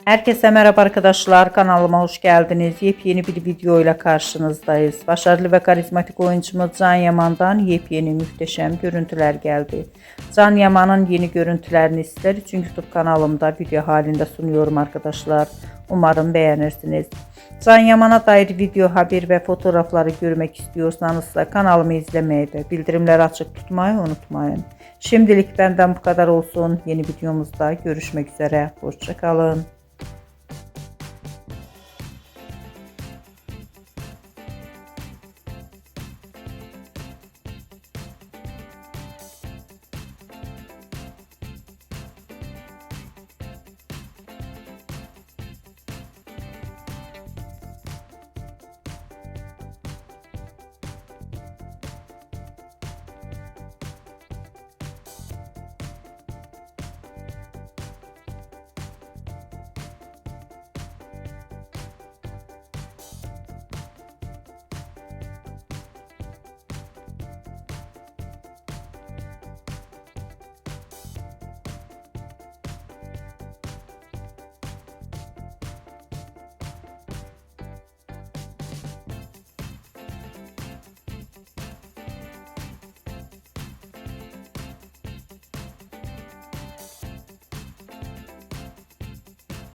Herkese merhaba arkadaşlar, kanalıma hoş geldiniz. Yepyeni bir video ile karşınızdayız. Başarılı ve karizmatik oyuncumuz Can Yaman'dan yepyeni muhteşem görüntüler geldi. Can Yaman'ın yeni görüntülerini sizler için YouTube kanalımda video halinde sunuyorum arkadaşlar. Umarım beğenirsiniz. Can Yaman'a dair video, haber ve fotoğrafları görmek istiyorsanız da kanalımı izlemeyi ve bildirimleri açık tutmayı unutmayın. Şimdilik benden bu kadar olsun. Yeni videomuzda görüşmek üzere. Hoşça kalın.